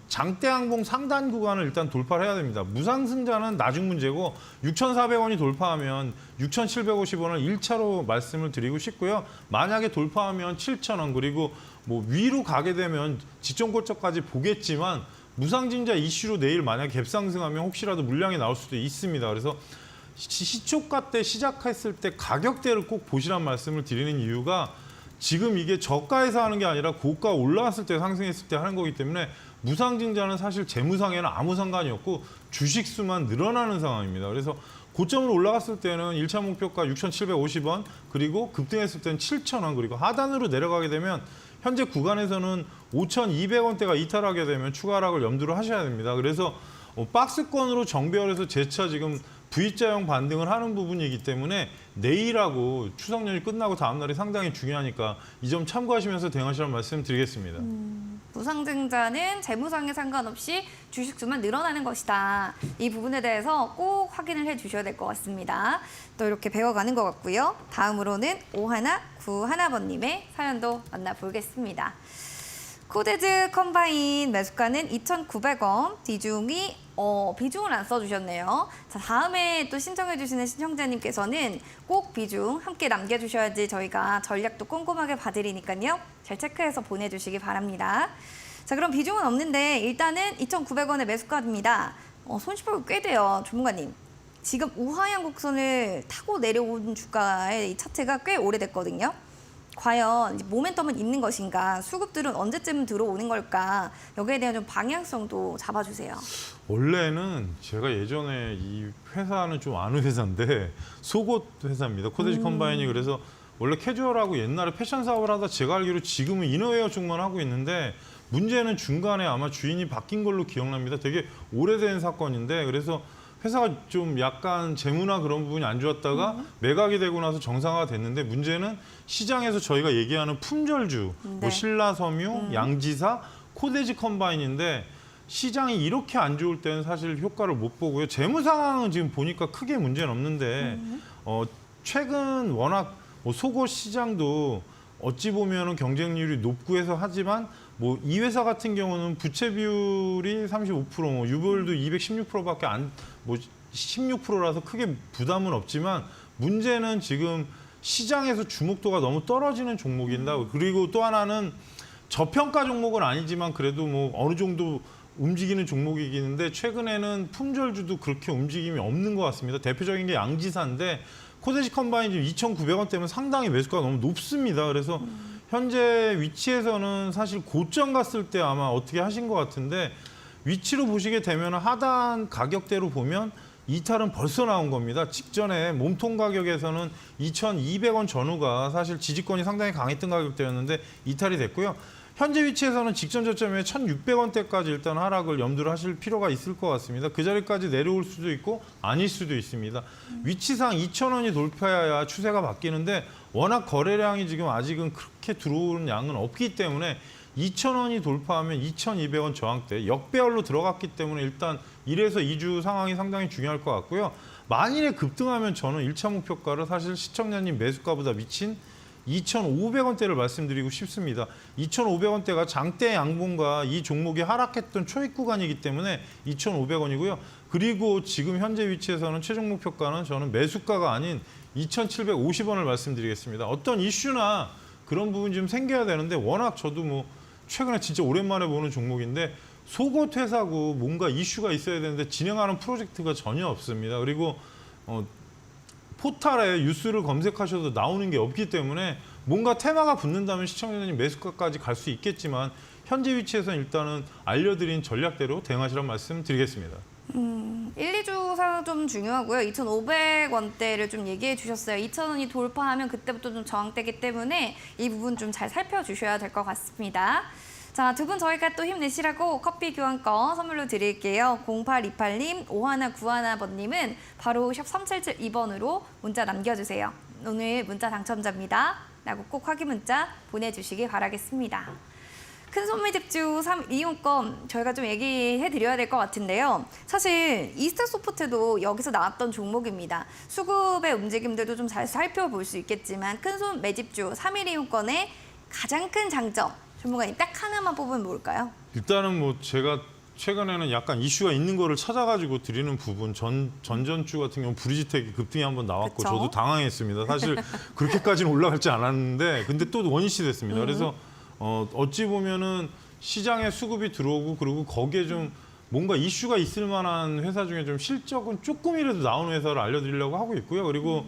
장대 항봉 상단 구간을 일단 돌파를 해야 됩니다. 무상승자는 나중 문제고 6,400원이 돌파하면 6,750원을 1차로 말씀을 드리고 싶고요. 만약에 돌파하면 7,000원 그리고 뭐 위로 가게 되면 지점 고점까지 보겠지만 무상증자 이슈로 내일 만약 갭상승하면 혹시라도 물량이 나올 수도 있습니다. 그래서 시초가 때 시작했을 때 가격대를 꼭 보시란 말씀을 드리는 이유가 지금 이게 저가에서 하는 게 아니라 고가 올라왔을 때 상승했을 때 하는 거기 때문에 무상증자는 사실 재무상에는 아무 상관이 없고 주식 수만 늘어나는 상황입니다. 그래서 고점으로 올라갔을 때는 1차 목표가 6,750원 그리고 급등했을 때는 7,000원 그리고 하단으로 내려가게 되면 현재 구간에서는 5,200원대가 이탈하게 되면 추가 하락을 염두를 하셔야 됩니다. 그래서 박스권으로 정배열해서 재차 지금 V자형 반등을 하는 부분이기 때문에 내일하고 추석 연휴 끝나고 다음 날이 상당히 중요하니까 이 점 참고하시면서 대응하시라는 말씀 드리겠습니다. 무상증자는 재무상에 상관없이 주식수만 늘어나는 것이다. 이 부분에 대해서 꼭 확인을 해주셔야 될 것 같습니다. 또 이렇게 배워가는 것 같고요. 다음으로는 5191번님의 사연도 만나보겠습니다. 코데즈 컴바인 매수가는 2,900원, 비중을 안 써주셨네요. 자, 다음에 또 신청해주시는 신청자님께서는 꼭 비중 함께 남겨주셔야지 저희가 전략도 꼼꼼하게 봐드리니까요. 잘 체크해서 보내주시기 바랍니다. 자, 그럼 비중은 없는데 일단은 2,900원의 매수가입니다. 손실폭이 꽤 돼요, 전문가님. 지금 우하향 곡선을 타고 내려온 주가의 이 차트가 꽤 오래됐거든요. 과연 모멘텀은 있는 것인가? 수급들은 언제쯤 들어오는 걸까? 여기에 대한 좀 방향성도 잡아주세요. 원래는 제가 예전에 이 회사는 좀 아는 회사인데 속옷 회사입니다. 코데지 컴바인이 그래서 원래 캐주얼하고 옛날에 패션 사업을 하다 제가 알기로 지금은 이너웨어 쪽만 하고 있는데 문제는 중간에 아마 주인이 바뀐 걸로 기억납니다. 되게 오래된 사건인데 그래서 회사가 좀 약간 재무나 그런 부분이 안 좋았다가 매각이 되고 나서 정상화가 됐는데 문제는 시장에서 저희가 얘기하는 품절주, 뭐 신라섬유, 양지사, 코데지 컴바인인데 시장이 이렇게 안 좋을 때는 사실 효과를 못 보고요. 재무 상황은 지금 보니까 크게 문제는 없는데 최근 워낙 속옷 시장도 어찌 보면은 경쟁률이 높고 해서 하지만 뭐 이 회사 같은 경우는 부채 비율이 35%, 뭐 유보율도 216%밖에 뭐 16%라서 크게 부담은 없지만 문제는 지금 시장에서 주목도가 너무 떨어지는 종목인다. 그리고 또 하나는 저평가 종목은 아니지만 그래도 뭐 어느 정도 움직이는 종목이긴 한데 최근에는 품절주도 그렇게 움직임이 없는 것 같습니다. 대표적인 게 양지사인데 코데지 컴바인 지금 2,900원대면 상당히 매수가가 너무 높습니다. 그래서 현재 위치에서는 사실 고점 갔을 때 아마 어떻게 하신 것 같은데 위치로 보시게 되면 하단 가격대로 보면 이탈은 벌써 나온 겁니다. 직전에 몸통 가격에서는 2,200원 전후가 사실 지지권이 상당히 강했던 가격대였는데 이탈이 됐고요. 현재 위치에서는 직전 저점에 1,600원대까지 일단 하락을 염두를 하실 필요가 있을 것 같습니다. 그 자리까지 내려올 수도 있고 아닐 수도 있습니다. 위치상 2,000원이 돌파해야 추세가 바뀌는데 워낙 거래량이 지금 아직은 그렇게 들어오는 양은 없기 때문에 2,000원이 돌파하면 2,200원 저항대 역배열로 들어갔기 때문에 일단 1에서 2주 상황이 상당히 중요할 것 같고요. 만일에 급등하면 저는 1차 목표가를 사실 시청자님 매수가보다 미친 2,500원대를 말씀드리고 싶습니다. 2,500원대가 장대 양봉과 이 종목이 하락했던 초입 구간이기 때문에 2,500원이고요. 그리고 지금 현재 위치에서는 최종 목표가는 저는 매수가가 아닌 2,750원을 말씀드리겠습니다. 어떤 이슈나 그런 부분이 좀 생겨야 되는데 워낙 저도 뭐 최근에 진짜 오랜만에 보는 종목인데 속옷 회사고 뭔가 이슈가 있어야 되는데 진행하는 프로젝트가 전혀 없습니다. 그리고 포탈에 뉴스를 검색하셔도 나오는 게 없기 때문에 뭔가 테마가 붙는다면 시청자님 매수가까지 갈 수 있겠지만 현재 위치에서는 일단은 알려드린 전략대로 대응하시라는 말씀 드리겠습니다. 1, 2주 좀 중요하고요. 2,500원대를 좀 얘기해 주셨어요. 2,000원이 돌파하면 그때부터 좀 저항대기 때문에 이 부분 좀 잘 살펴주셔야 될 것 같습니다. 자, 두 분 저희가 또 힘내시라고 커피 교환권 선물로 드릴게요. 0828님, 5191번님은 바로 샵 3772번으로 문자 남겨주세요. 오늘 문자 당첨자입니다. 라고 꼭 확인 문자 보내주시기 바라겠습니다. 큰 손미 집주 3 이용권 저희가 좀 얘기해 드려야 될 것 같은데요. 사실 이스타소프트도 여기서 나왔던 종목입니다. 수급의 움직임들도 좀 잘 살펴볼 수 있겠지만 큰 손 매집주 3일 이용권의 가장 큰 장점 전문가님 딱 하나만 뽑으면 뭘까요? 일단은 뭐 제가 최근에는 약간 이슈가 있는 거를 찾아가지고 드리는 부분 전전주 같은 경우 브리지텍이 급등이 한번 나왔고 그쵸? 저도 당황했습니다. 사실 그렇게까지는 올라갈지 않았는데 근데 또 원위치 됐습니다. 그래서 어찌 보면은 시장에 수급이 들어오고 그리고 거기에 좀 뭔가 이슈가 있을 만한 회사 중에 좀 실적은 조금이라도 나오는 회사를 알려드리려고 하고 있고요. 그리고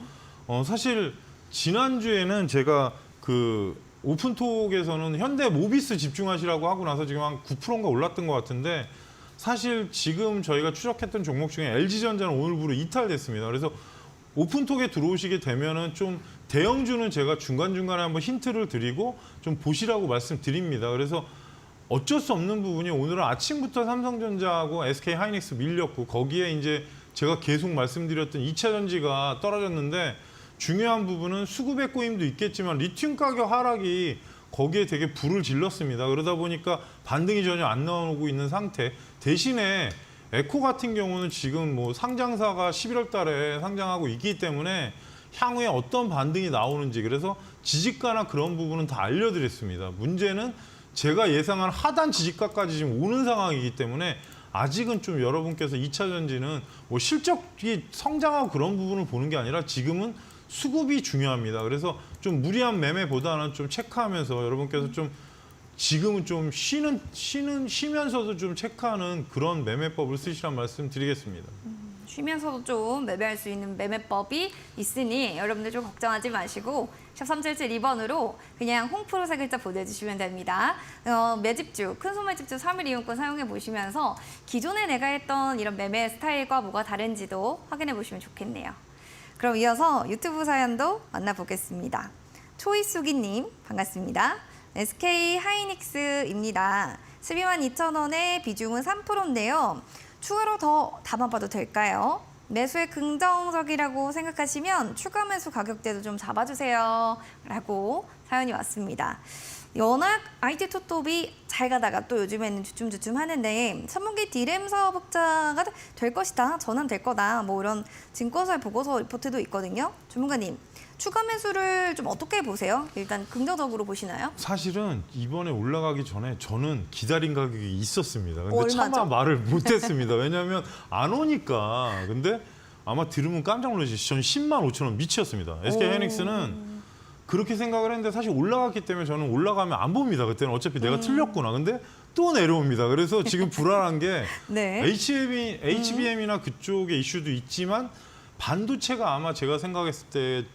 사실 지난주에는 제가 그 오픈톡에서는 현대 모비스 집중하시라고 하고 나서 지금 한 9%인가 올랐던 것 같은데 사실 지금 저희가 추적했던 종목 중에 LG전자는 오늘부로 이탈됐습니다. 그래서 오픈톡에 들어오시게 되면은 좀 대형주는 제가 중간중간에 한번 힌트를 드리고 좀 보시라고 말씀드립니다. 그래서 어쩔 수 없는 부분이 오늘은 아침부터 삼성전자하고 SK하이닉스 밀렸고 거기에 이제 제가 계속 말씀드렸던 2차 전지가 떨어졌는데 중요한 부분은 수급의 꼬임도 있겠지만 리튬 가격 하락이 거기에 되게 불을 질렀습니다. 그러다 보니까 반등이 전혀 안 나오고 있는 상태. 대신에 에코 같은 경우는 지금 뭐 상장사가 11월 달에 상장하고 있기 때문에 향후에 어떤 반등이 나오는지 그래서 지지가나 그런 부분은 다 알려드렸습니다. 문제는 제가 예상한 하단 지지가까지 지금 오는 상황이기 때문에 아직은 좀 여러분께서 2차 전지는 뭐 실적이 성장하고 그런 부분을 보는 게 아니라 지금은 수급이 중요합니다. 그래서 좀 무리한 매매보다는 좀 체크하면서 여러분께서 좀 지금은 좀 쉬면서도 좀 체크하는 그런 매매법을 쓰시란 말씀 드리겠습니다. 쉬면서도 좀 매매할 수 있는 매매법이 있으니 여러분들 좀 걱정하지 마시고 샵 3772번으로 그냥 홍프로 세 글자 보내주시면 됩니다. 매집주, 큰 손매집주 3일 이용권 사용해 보시면서 기존에 내가 했던 이런 매매 스타일과 뭐가 다른지도 확인해 보시면 좋겠네요. 그럼 이어서 유튜브 사연도 만나보겠습니다. 초이수기님 반갑습니다. SK 하이닉스입니다. 122,000원의 비중은 3%인데요. 추가로 더 담아봐도 될까요? 매수에 긍정적이라고 생각하시면 추가 매수 가격대도 좀 잡아주세요. 라고 사연이 왔습니다. 연합 IT 톱톱이 잘 가다가 또 요즘에는 주춤주춤 하는데 3분기 디램 사업 흑자가 될 것이다. 전환될 거다. 뭐 이런 증권사의 보고서 리포트도 있거든요. 전문가님, 추가 매수를 좀 어떻게 보세요? 일단 긍정적으로 보시나요? 사실은 이번에 올라가기 전에 저는 기다린 가격이 있었습니다. 근데 얼마죠? 차마 말을 못했습니다. 왜냐하면 안 오니까. 근데 아마 들으면 깜짝 놀라시죠. 저는 10만 5천 원 미치였습니다. SK하이닉스는 그렇게 생각을 했는데 사실 올라갔기 때문에 저는 올라가면 안 봅니다. 그때는 어차피 내가 틀렸구나. 근데 또 내려옵니다. 그래서 지금 불안한 게 네. HBM이나 그쪽의 이슈도 있지만 반도체가 아마 제가 생각했을 때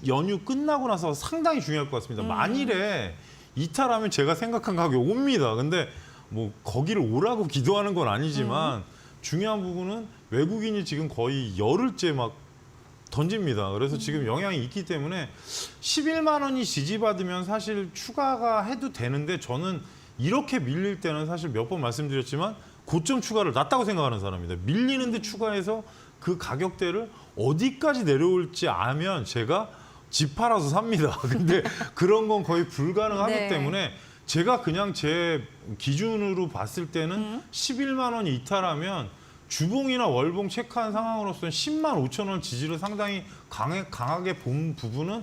연휴 끝나고 나서 상당히 중요할 것 같습니다. 만일에 이탈하면 제가 생각한 가격이 옵니다. 근데 뭐 거기를 오라고 기도하는 건 아니지만 중요한 부분은 외국인이 지금 거의 열흘째 막 던집니다. 그래서 지금 영향이 있기 때문에 11만 원이 지지받으면 사실 추가가 해도 되는데 저는 이렇게 밀릴 때는 사실 몇 번 말씀드렸지만 고점 추가를 낮다고 생각하는 사람입니다. 밀리는데 추가해서 그 가격대를 어디까지 내려올지 아면 제가 집 팔아서 삽니다. 근데 그런 건 거의 불가능하기 네. 때문에 제가 그냥 제 기준으로 봤을 때는 11만 원이 이탈하면 주봉이나 월봉 체크한 상황으로서는 10만 5천 원 지지를 상당히 강하게 본 부분은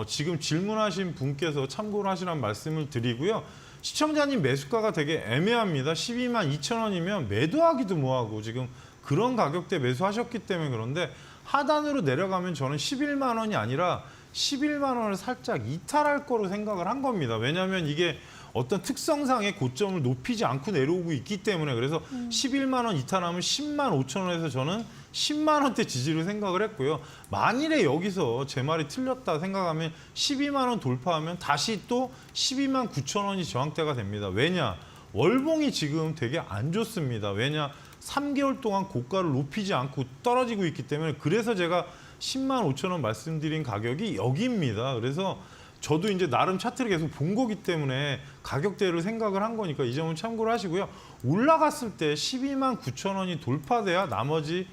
지금 질문하신 분께서 참고를 하시라는 말씀을 드리고요. 시청자님 매수가가 되게 애매합니다. 12만 2천 원이면 매도하기도 뭐하고 지금 그런 가격대 매수하셨기 때문에 그런데 하단으로 내려가면 저는 11만 원이 아니라 11만 원을 살짝 이탈할 거로 생각을 한 겁니다. 왜냐하면 이게 어떤 특성상의 고점을 높이지 않고 내려오고 있기 때문에 그래서 11만 원 이탈하면 10만 5천 원에서 저는 10만 원대 지지를 생각을 했고요. 만일에 여기서 제 말이 틀렸다 생각하면 12만 원 돌파하면 다시 또 12만 9천 원이 저항대가 됩니다. 왜냐? 월봉이 지금 되게 안 좋습니다. 왜냐? 3개월 동안 고가를 높이지 않고 떨어지고 있기 때문에 그래서 제가 10만 5천 원 말씀드린 가격이 여기입니다. 그래서 저도 이제 나름 차트를 계속 본 거기 때문에 가격대를 생각을 한 거니까 이 점은 참고를 하시고요. 올라갔을 때 12만 9천 원이 돌파돼야 나머지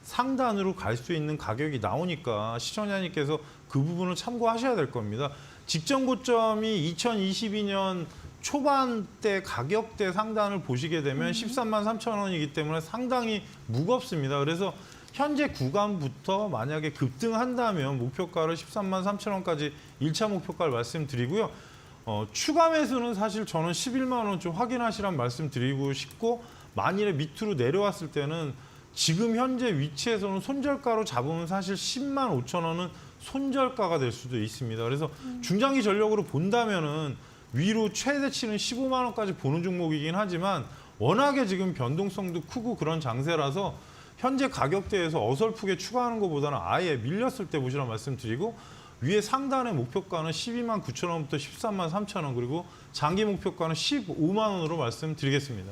상단으로 갈 수 있는 가격이 나오니까 시청자님께서 그 부분을 참고하셔야 될 겁니다. 직전 고점이 2022년 초반대 가격대 상단을 보시게 되면 13만 3천 원이기 때문에 상당히 무겁습니다. 그래서 현재 구간부터 만약에 급등한다면 목표가를 13만 3천 원까지 1차 목표가를 말씀드리고요. 추가 매수는 사실 저는 11만 원 좀 확인하시란 말씀드리고 싶고 만일에 밑으로 내려왔을 때는 지금 현재 위치에서는 손절가로 잡으면 사실 10만 5천 원은 손절가가 될 수도 있습니다. 그래서 중장기 전력으로 본다면은 위로 최대치는 15만 원까지 보는 종목이긴 하지만 워낙에 지금 변동성도 크고 그런 장세라서 현재 가격대에서 어설프게 추가하는 것보다는 아예 밀렸을 때 보시라고 말씀드리고 위에 상단의 목표가는 12만 9천 원부터 13만 3천 원 그리고 장기 목표가는 15만 원으로 말씀드리겠습니다.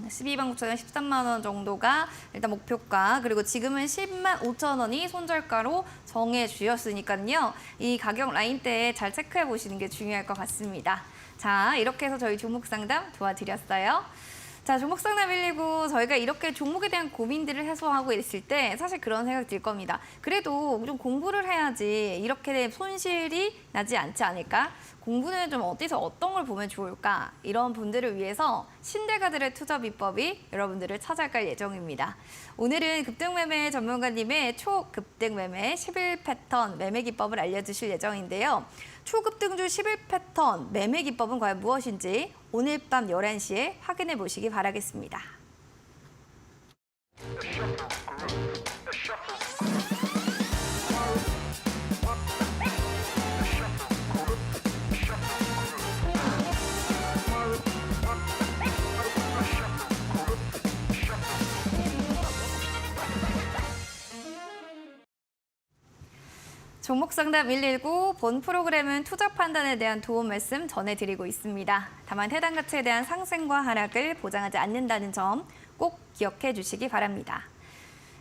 12만 9천 원, 13만 원 정도가 일단 목표가 그리고 지금은 10만 5천 원이 손절가로 정해 주셨으니까요. 이 가격 라인대에 잘 체크해 보시는 게 중요할 것 같습니다. 자, 이렇게 해서 저희 종목 상담 도와드렸어요. 자, 종목 상담 119 저희가 이렇게 종목에 대한 고민들을 해소하고 있을 때 사실 그런 생각 들 겁니다. 그래도 좀 공부를 해야지 이렇게 손실이 나지 않지 않을까? 공부는 좀 어디서 어떤 걸 보면 좋을까? 이런 분들을 위해서 신대가들의 투자 비법이 여러분들을 찾아갈 예정입니다. 오늘은 급등매매 전문가님의 초급등 매매 11패턴 매매 기법을 알려주실 예정인데요. 초급등주 11패턴 매매 기법은 과연 무엇인지 오늘 밤 11시에 확인해 보시기 바라겠습니다. 종목 상담 119 본 프로그램은 투자 판단에 대한 도움 말씀 전해드리고 있습니다. 다만 해당 가치에 대한 상승과 하락을 보장하지 않는다는 점 꼭 기억해 주시기 바랍니다.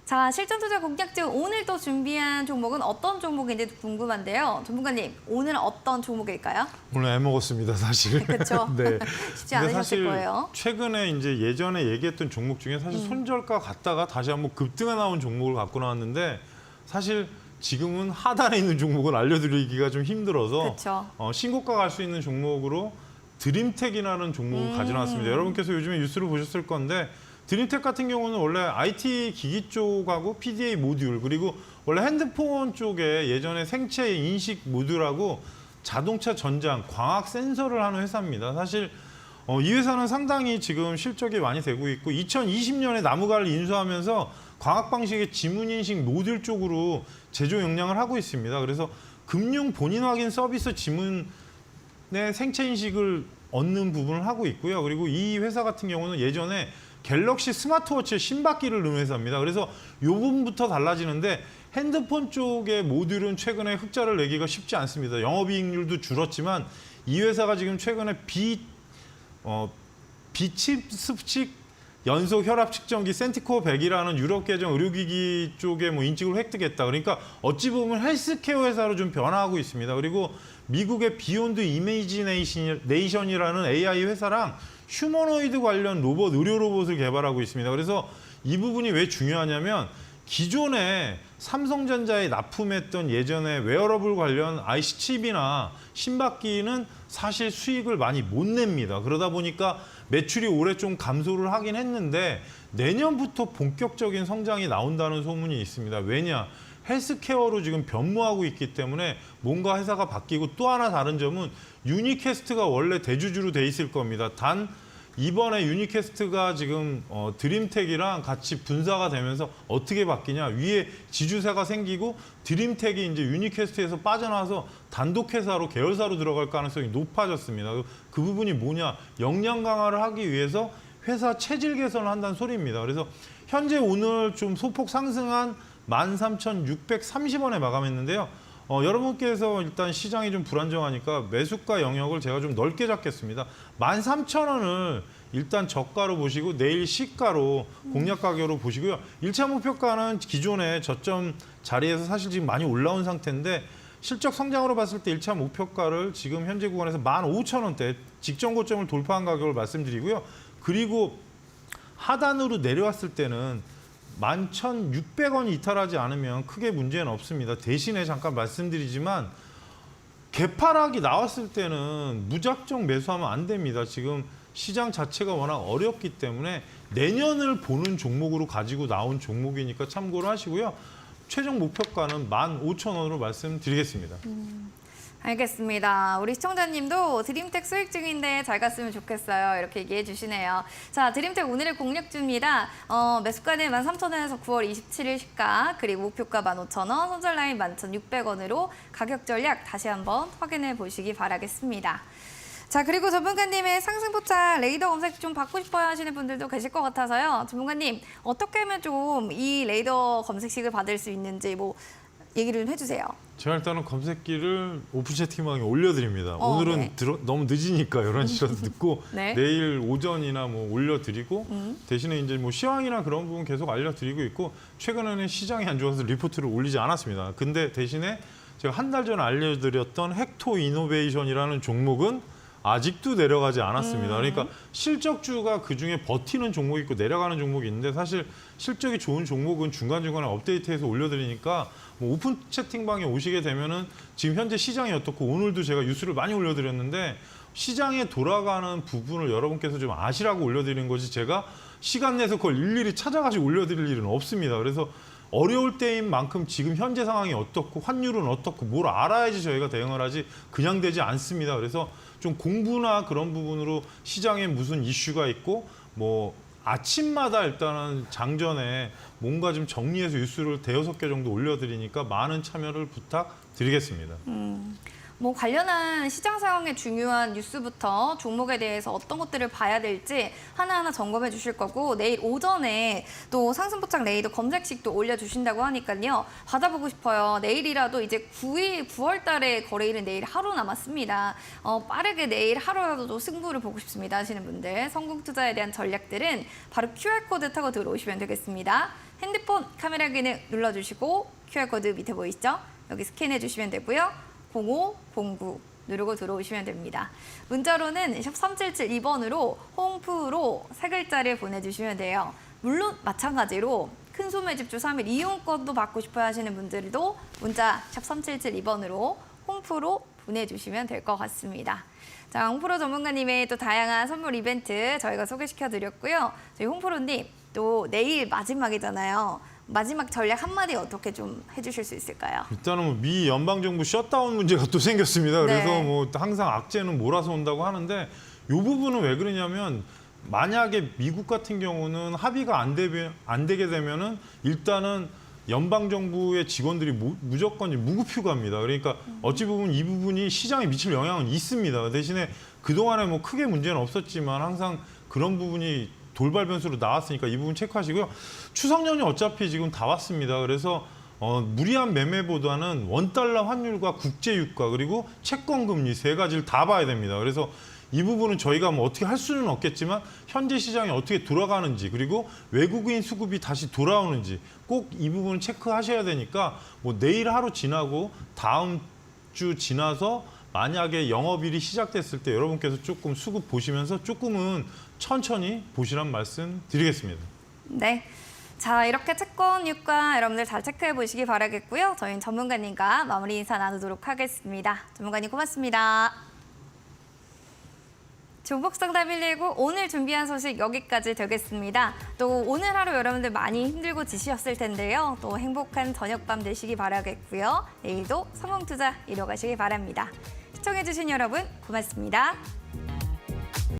자, 실전 투자 공략중 오늘 또 준비한 종목은 어떤 종목인지 궁금한데요. 전문가님, 오늘은 어떤 종목일까요? 오늘 애먹었습니다, 사실. 그렇죠. 네. 쉽지 근데 않으셨을 사실 거예요. 최근에 이제 예전에 얘기했던 종목 중에 사실 손절가 갔다가 다시 한번 급등해 나온 종목을 갖고 나왔는데 사실 지금은 하단에 있는 종목을 알려드리기가 좀 힘들어서 그렇죠. 신고가 갈 수 있는 종목으로 드림텍이라는 종목을 가져놨습니다. 여러분께서 요즘에 뉴스를 보셨을 건데 드림텍 같은 경우는 원래 IT 기기 쪽하고 PDA 모듈 그리고 원래 핸드폰 쪽에 예전에 생체 인식 모듈하고 자동차 전장, 광학 센서를 하는 회사입니다. 사실 이 회사는 상당히 지금 실적이 많이 되고 있고 2020년에 나무가를 인수하면서 광학 방식의 지문인식 모듈 쪽으로 제조 역량을 하고 있습니다. 그래서 금융 본인 확인 서비스 지문의 생체 인식을 얻는 부분을 하고 있고요. 그리고 이 회사 같은 경우는 예전에 갤럭시 스마트워치의 신바퀴를 넣은 회사입니다. 그래서 이 부분부터 달라지는데 핸드폰 쪽의 모듈은 최근에 흑자를 내기가 쉽지 않습니다. 영업이익률도 줄었지만 이 회사가 지금 최근에 비칩스틱 연속 혈압 측정기 센티코어 100이라는 유럽 계정 의료기기 쪽에 인직을 획득했다. 그러니까 어찌 보면 헬스케어 회사로 좀 변화하고 있습니다. 그리고 미국의 비욘드 이미지네이션이라는 AI 회사랑 휴머노이드 관련 로봇, 의료 로봇을 개발하고 있습니다. 그래서 이 부분이 왜 중요하냐면 기존에 삼성전자에 납품했던 예전에 웨어러블 관련 IC 칩이나 신바퀴는 사실 수익을 많이 못 냅니다. 그러다 보니까 매출이 올해 좀 감소를 하긴 했는데 내년부터 본격적인 성장이 나온다는 소문이 있습니다. 왜냐? 헬스케어로 지금 변모하고 있기 때문에 뭔가 회사가 바뀌고 또 하나 다른 점은 유니캐스트가 원래 대주주로 돼 있을 겁니다. 단 이번에 유니캐스트가 지금 드림텍이랑 같이 분사가 되면서 어떻게 바뀌냐. 위에 지주사가 생기고 드림텍이 이제 유니캐스트에서 빠져나와서 단독회사로 계열사로 들어갈 가능성이 높아졌습니다. 그 부분이 뭐냐. 역량 강화를 하기 위해서 회사 체질 개선을 한다는 소리입니다. 그래서 현재 오늘 좀 소폭 상승한 13,630원에 마감했는데요. 여러분께서 일단 시장이 좀 불안정하니까 매수가 영역을 제가 좀 넓게 잡겠습니다. 13,000원을 일단 저가로 보시고 내일 시가로 공략 가격으로 보시고요. 1차 목표가는 기존의 저점 자리에서 사실 지금 많이 올라온 상태인데 실적 성장으로 봤을 때 1차 목표가를 지금 현재 구간에서 15,000원대 직전 고점을 돌파한 가격을 말씀드리고요. 그리고 하단으로 내려왔을 때는 11,600원이 이탈하지 않으면 크게 문제는 없습니다. 대신에 잠깐 말씀드리지만 개파락이 나왔을 때는 무작정 매수하면 안 됩니다. 지금 시장 자체가 워낙 어렵기 때문에 내년을 보는 종목으로 가지고 나온 종목이니까 참고를 하시고요. 최종 목표가는 15,000원으로 말씀드리겠습니다. 알겠습니다. 우리 시청자님도 드림텍 수익 중인데 잘 갔으면 좋겠어요. 이렇게 얘기해 주시네요. 자, 드림텍 오늘의 공략주입니다. 매수가는 13,000원에서 9월 27일 시가, 그리고 목표가 15,000원, 손절라인 11,600원으로 가격 전략 다시 한번 확인해 보시기 바라겠습니다. 자, 그리고 전문가님의 상승포착 레이더 검색 좀 받고 싶어요 하시는 분들도 계실 것 같아서요. 전문가님, 어떻게 하면 좀 이 레이더 검색식을 받을 수 있는지 얘기를 좀 해주세요. 제가 일단은 검색기를 오픈 채팅방에 올려드립니다. 오늘은 네. 너무 늦으니까 11시라도 듣고 네. 내일 오전이나 올려드리고 대신에 이제 시황이나 그런 부분 계속 알려드리고 있고 최근에는 시장이 안 좋아서 리포트를 올리지 않았습니다. 근데 대신에 제가 한 달 전에 알려드렸던 헥토 이노베이션이라는 종목은 아직도 내려가지 않았습니다. 그러니까 실적주가 그중에 버티는 종목이 있고 내려가는 종목이 있는데 사실 실적이 좋은 종목은 중간중간에 업데이트해서 올려드리니까 오픈 채팅방에 오시게 되면은 지금 현재 시장이 어떻고 오늘도 제가 뉴스를 많이 올려드렸는데 시장에 돌아가는 부분을 여러분께서 좀 아시라고 올려드리는 것이 제가 시간 내서 그걸 일일이 찾아가지고 올려드릴 일은 없습니다. 그래서 어려울 때인 만큼 지금 현재 상황이 어떻고 환율은 어떻고 뭘 알아야지 저희가 대응을 하지 그냥 되지 않습니다. 그래서 좀 공부나 그런 부분으로 시장에 무슨 이슈가 있고 아침마다 일단은 장전에 뭔가 좀 정리해서 뉴스를 5-6개 정도 올려드리니까 많은 참여를 부탁드리겠습니다. 관련한 시장 상황에 중요한 뉴스부터 종목에 대해서 어떤 것들을 봐야 될지 하나하나 점검해 주실 거고 내일 오전에 또 상승포착 레이더 검색식도 올려주신다고 하니까요. 받아보고 싶어요. 내일이라도 이제 9월 달에 거래일은 내일 하루 남았습니다. 빠르게 내일 하루라도 승부를 보고 싶습니다 하시는 분들 성공 투자에 대한 전략들은 바로 QR코드 타고 들어오시면 되겠습니다. 핸드폰 카메라 기능 눌러주시고 QR코드 밑에 보이시죠? 여기 스캔해 주시면 되고요. 0509 누르고 들어오시면 됩니다. 문자로는 샵 3772번으로 홈프로 3글자를 보내주시면 돼요. 물론 마찬가지로 큰 소매 집주 3일 이용권도 받고 싶어 하시는 분들도 문자 샵 3772번으로 홈프로 보내주시면 될 것 같습니다. 자, 홍프로 전문가님의 또 다양한 선물 이벤트 저희가 소개시켜드렸고요. 저희 홍프로님 또 내일 마지막이잖아요. 마지막 전략 한마디 어떻게 좀 해주실 수 있을까요? 일단은 미 연방정부 셧다운 문제가 또 생겼습니다. 그래서 네. 항상 악재는 몰아서 온다고 하는데 이 부분은 왜 그러냐면 만약에 미국 같은 경우는 합의가 안 되게 되면은 일단은 연방정부의 직원들이 무조건 무급휴가입니다. 그러니까 어찌 보면 이 부분이 시장에 미칠 영향은 있습니다. 대신에 그동안에 크게 문제는 없었지만 항상 그런 부분이 돌발 변수로 나왔으니까 이 부분 체크하시고요. 추석 연휴 어차피 지금 다 왔습니다. 그래서 무리한 매매보다는 원달러 환율과 국제 유가 그리고 채권 금리 3가지를 다 봐야 됩니다. 그래서 이 부분은 저희가 어떻게 할 수는 없겠지만 현재 시장이 어떻게 돌아가는지 그리고 외국인 수급이 다시 돌아오는지 꼭 이 부분을 체크하셔야 되니까 내일 하루 지나고 다음 주 지나서 만약에 영업일이 시작됐을 때 여러분께서 조금 수급 보시면서 조금은 천천히 보시란 말씀 드리겠습니다. 네. 자, 이렇게 채권 유가 여러분들 잘 체크해 보시기 바라겠고요. 저희는 전문가님과 마무리 인사 나누도록 하겠습니다. 전문가님 고맙습니다. 종목상담 119 오늘 준비한 소식 여기까지 되겠습니다. 또 오늘 하루 여러분들 많이 힘들고 지치셨을 텐데요. 또 행복한 저녁밤 되시기 바라겠고요. 내일도 성공투자 이뤄가시기 바랍니다. 시청해주신 여러분 고맙습니다.